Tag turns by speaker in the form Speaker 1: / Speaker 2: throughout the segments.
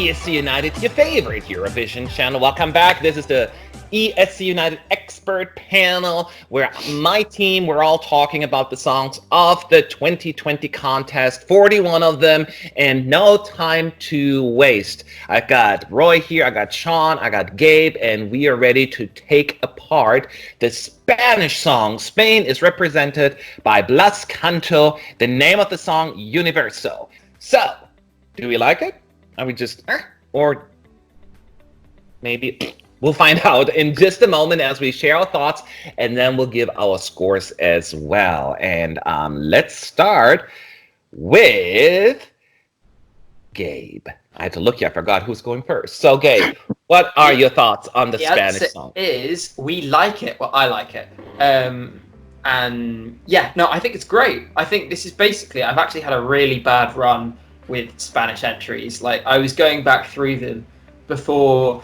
Speaker 1: ESC United, your favorite Eurovision channel. Welcome back. This is the ESC United expert panel where my team, we're all talking about the songs of the 2020 contest, 41 of them, and no time to waste. I got Roy here, I got Shawn, I got Gabe, and we are ready to take apart the Spanish song. Spain is represented by Blas Canto, the name of the song, Universo. So, do we like it? Are we just, or maybe we'll find out in just a moment as we share our thoughts, and then we'll give our scores as well. And let's start with Gabe. I had to look here. I forgot who's going first. So, Gabe, what are your thoughts on the Spanish song?
Speaker 2: Is we like it. Well, I like it. And yeah, no, I think it's great. I think this is basically, I've actually had a really bad run with Spanish entries. Like, I was going back through them before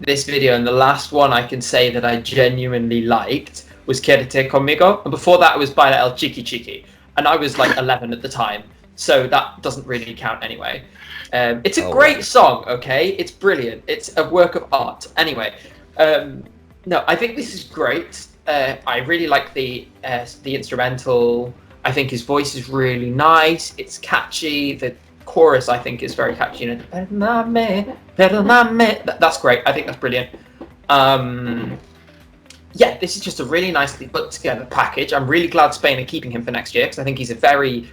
Speaker 2: this video, and the last one I can say that I genuinely liked was Quédate Conmigo, and before that it was Baila El Chiqui Chiqui, and I was like 11 at the time, so that doesn't really count anyway. It's a great song, okay? It's brilliant. It's a work of art. Anyway, no, I think this is great. I really like the instrumental. I think his voice is really nice. It's catchy. The chorus, I think, is very catchy. You know, perdóname, perdóname. That's great. I think that's brilliant. Yeah, this is just a really nicely put together package. I'm really glad Spain are keeping him for next year because I think he's a very,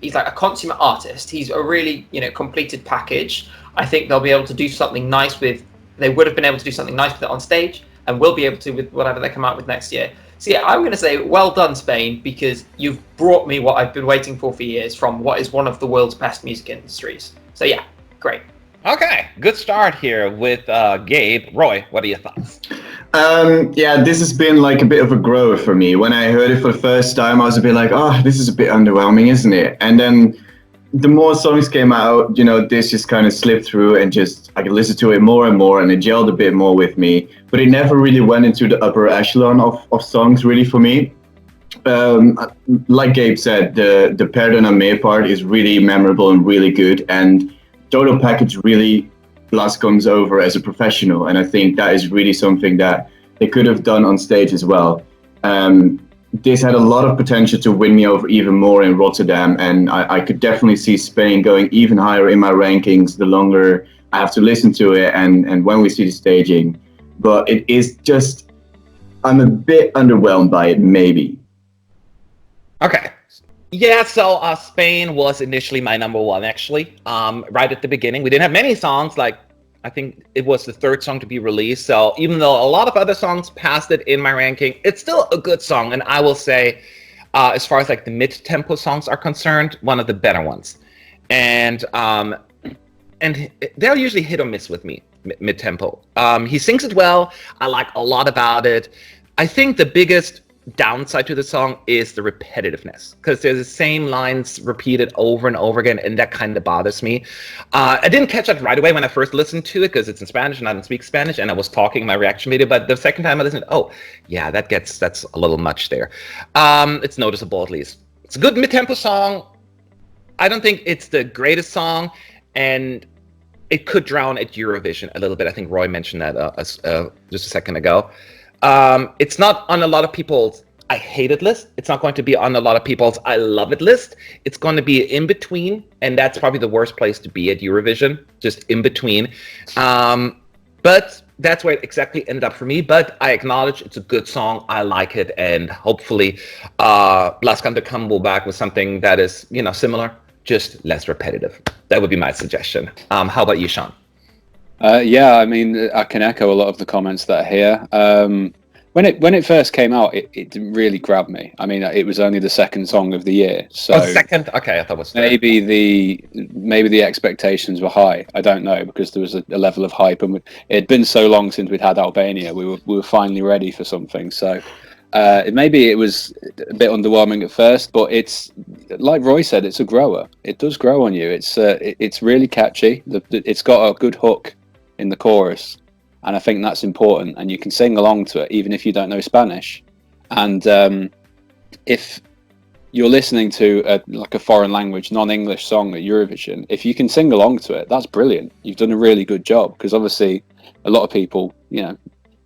Speaker 2: he's like a consummate artist. He's a really, completed package. I think they'll be able to do something nice with. They would have been able to do something nice with it on stage, and will be able to with whatever they come out with next year. So yeah, I'm going to say well done, Spain, because you've brought me what I've been waiting for years from what is one of the world's best music industries. So yeah, great.
Speaker 1: Okay, good start here with Gabe. Roy, what are your thoughts?
Speaker 3: Yeah, this has been like a bit of a grower for me. When I heard it for the first time, I was a bit like, oh, this is a bit underwhelming, isn't it? And then the more songs came out, this just kind of slipped through, and just I could listen to it more and more, and it gelled a bit more with me. But it never really went into the upper echelon of songs, really, for me. Like Gabe said, the Perdóname part is really memorable and really good, and total package really Blas comes over as a professional, and I think that is really something that they could have done on stage as well. This had a lot of potential to win me over even more in Rotterdam, and I could definitely see Spain going even higher in my rankings the longer I have to listen to it and when we see the staging. But it is just, I'm a bit underwhelmed by it, maybe.
Speaker 1: Okay. Yeah, so Spain was initially my number one, actually. Right at the beginning. We didn't have many songs, like I think it was the third song to be released. So even though a lot of other songs passed it in my ranking, it's still a good song. And I will say, as far as like the mid-tempo songs are concerned, one of the better ones. And they're usually hit or miss with me, mid-tempo. He sings it well. I like a lot about it. I think the biggest downside to the song is the repetitiveness, because there's the same lines repeated over and over again, and that kind of bothers me. I didn't catch that right away when I first listened to it because it's in Spanish and I don't speak Spanish, and I was talking in my reaction video, but the second time I listened, oh yeah, that's a little much there. It's noticeable, at least. It's a good mid-tempo song. I don't think it's the greatest song, and it could drown at Eurovision a little bit. I think Roy mentioned that just a second ago. It's not on a lot of people's I hate it list. It's not going to be on a lot of people's I love it list. It's going to be in between, and that's probably the worst place to be at Eurovision, just in between. But that's where it exactly ended up for me. But I acknowledge it's a good song. I like it, and hopefully Blas Canto will back with something that is, similar, just less repetitive. That would be my suggestion. How about you, Shawn?
Speaker 4: Yeah, I mean, I can echo a lot of the comments that are here. When it first came out, it didn't really grab me. I mean, it was only the second song of the year, so
Speaker 1: second. Okay, I thought it was third.
Speaker 4: maybe the expectations were high. I don't know, because there was a level of hype, and it had been so long since we'd had Albania. We were finally ready for something. So maybe it was a bit underwhelming at first, but it's like Roy said, it's a grower. It does grow on you. It's really catchy. It's got a good hook in the chorus, and I think that's important, and you can sing along to it even if you don't know Spanish. And if you're listening to like a foreign language, non-English song at Eurovision. If you can sing along to it, that's brilliant. You've done a really good job, because obviously a lot of people,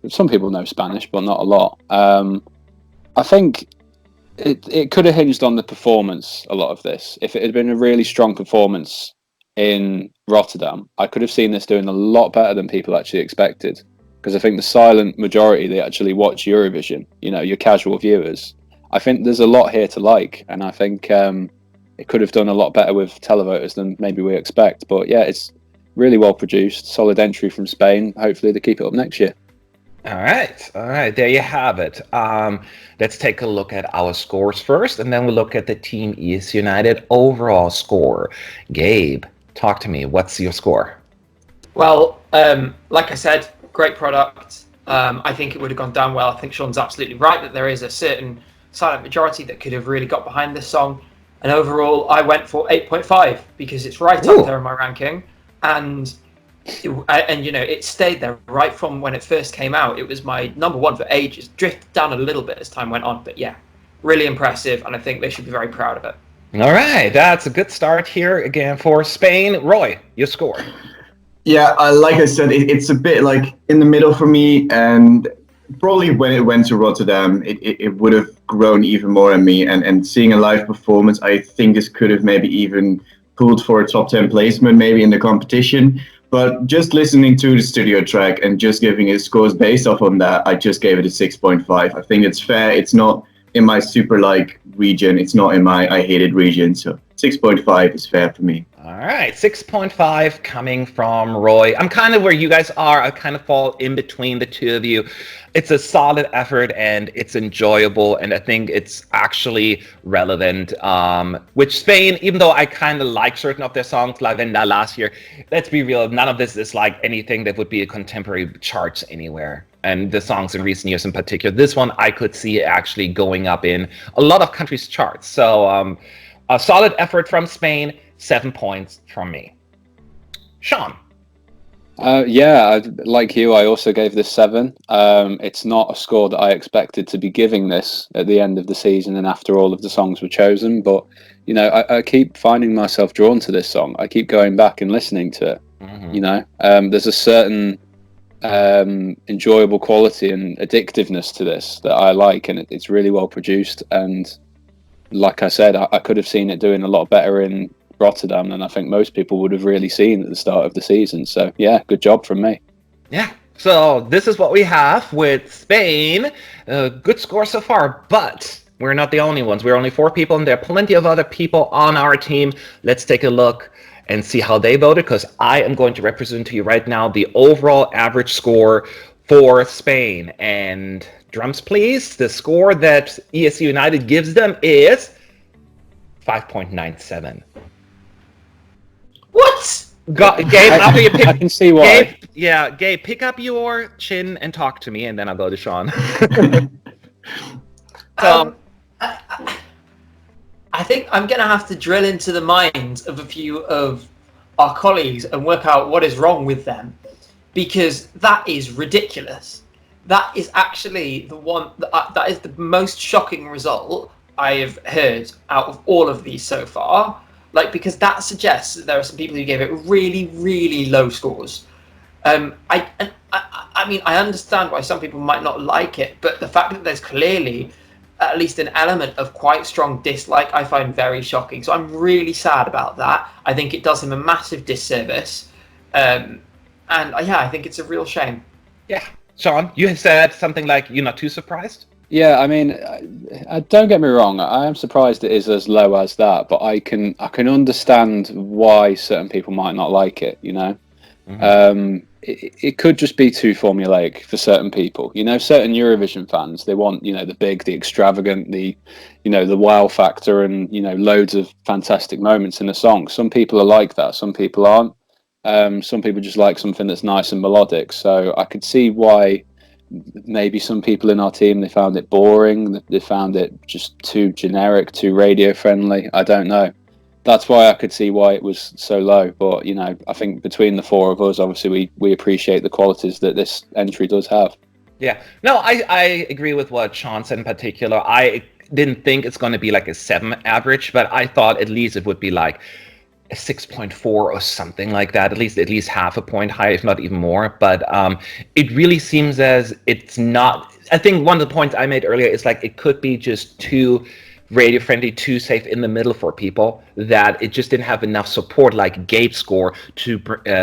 Speaker 4: some people know Spanish, but not a lot. I think it could have hinged on the performance, a lot of this. If it had been a really strong performance in Rotterdam, I could have seen this doing a lot better than people actually expected. Because I think the silent majority, they actually watch Eurovision, your casual viewers. I think there's a lot here to like, and I think it could have done a lot better with televoters than maybe we expect. But yeah, it's really well produced, solid entry from Spain. Hopefully they keep it up next year.
Speaker 1: All right, there you have it. Let's take a look at our scores first, and then we'll look at the Team ES United overall score. Gabe, talk to me. What's your score?
Speaker 2: Well, like I said, great product. I think it would have gone down well. I think Shawn's absolutely right that there is a certain silent majority that could have really got behind this song. And overall, I went for 8.5 because it's right up there in my ranking. And it stayed there right from when it first came out. It was my number one for ages. Drifted down a little bit as time went on, but yeah, really impressive, and I think they should be very proud of it.
Speaker 1: All right, that's a good start here again for Spain. Roy, your score.
Speaker 3: Yeah, like I said, it's a bit like in the middle for me, and probably when it went to Rotterdam, it would have grown even more on me. And seeing a live performance, I think this could have maybe even pulled for a top 10 placement, maybe in the competition. But just listening to the studio track and just giving it scores based off on that, I just gave it a 6.5. I think it's fair. It's not in my super like region. It's not in my I hated region. So 6.5 is fair for me.
Speaker 1: All right, 6.5 coming from Roy. I'm kind of where you guys are. I kind of fall in between the two of you. It's a solid effort and it's enjoyable, and I think it's actually relevant. Which Spain, even though I kind of like certain of their songs, La Venda last year, let's be real, none of this is like anything that would be a contemporary charts anywhere. And the songs in recent years in particular, this one I could see actually going up in a lot of countries' charts. So a solid effort from Spain. 7 points from me. Shawn.
Speaker 4: Like you, I also gave this 7. It's not a score that I expected to be giving this at the end of the season and after all of the songs were chosen. But, I keep finding myself drawn to this song. I keep going back and listening to it. Mm-hmm. There's a certain enjoyable quality and addictiveness to this that I like, and it's really well produced. And like I said, I could have seen it doing a lot better in Rotterdam than I think most people would have really seen at the start of the season. So yeah, good job from me.
Speaker 1: Yeah, so this is what we have with Spain. Good score so far, but we're not the only ones. We're only 4 people, and there are plenty of other people on our team. Let's take a look and see how they voted, because I am going to represent to you right now the overall average score for Spain. And drums please, the score that ES United gives them is 5.97.
Speaker 2: What?
Speaker 1: Gabe, after you pick,
Speaker 4: I can see why.
Speaker 1: Gabe, pick up your chin and talk to me, and then I'll go to Shawn.
Speaker 2: I think I'm going to have to drill into the minds of a few of our colleagues and work out what is wrong with them, because that is ridiculous. That is actually the one that is the most shocking result I have heard out of all of these so far. Because that suggests that there are some people who gave it really, really low scores. I mean, I understand why some people might not like it, but the fact that there's clearly at least an element of quite strong dislike, I find very shocking. So I'm really sad about that. I think it does him a massive disservice. I think it's a real shame.
Speaker 1: Yeah. Shawn, you said something like you're not too surprised?
Speaker 4: Yeah, I mean, don't get me wrong. I am surprised it is as low as that, but I can understand why certain people might not like it. Mm-hmm. It could just be too formulaic for certain people. Certain Eurovision fans, they want the big, the extravagant, the wow factor, and loads of fantastic moments in a song. Some people are like that. Some people aren't. Some people just like something that's nice and melodic. So I could see why. Maybe some people in our team, they found it boring, they found it just too generic, too radio friendly. I don't know. That's why I could see why it was so low. But I think between the 4 of us, obviously we appreciate the qualities that this entry does have.
Speaker 1: Yeah, no, I agree with what Shawn said in particular. I didn't think it's going to be like a 7 average, but I thought at least it would be like a 6.4 or something like that, at least half a point higher, if not even more. But it really seems as it's not. I think one of the points I made earlier is like it could be just too radio friendly, too safe in the middle for people, that it just didn't have enough support like Gabe's score to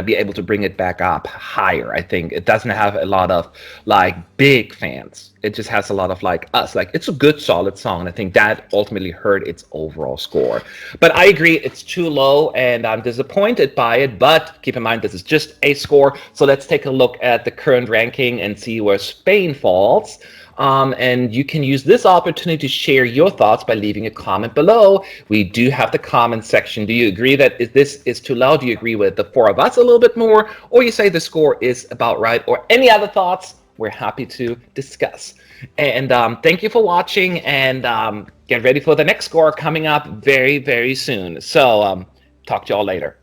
Speaker 1: be able to bring it back up higher. I think it doesn't have a lot of like big fans. It just has a lot of like us. Like it's a good solid song, and I think that ultimately hurt its overall score. But I agree, it's too low and I'm disappointed by it. But keep in mind, this is just a score, so let's take a look at the current ranking and see where Spain falls. And you can use this opportunity to share your thoughts by leaving a comment below. We do have the comment section. Do you agree that this is too loud? Do you agree with the 4 of us a little bit more? Or you say the score is about right? Or any other thoughts? We're happy to discuss. And thank you for watching, and get ready for the next score coming up very, very soon. So talk to y'all later.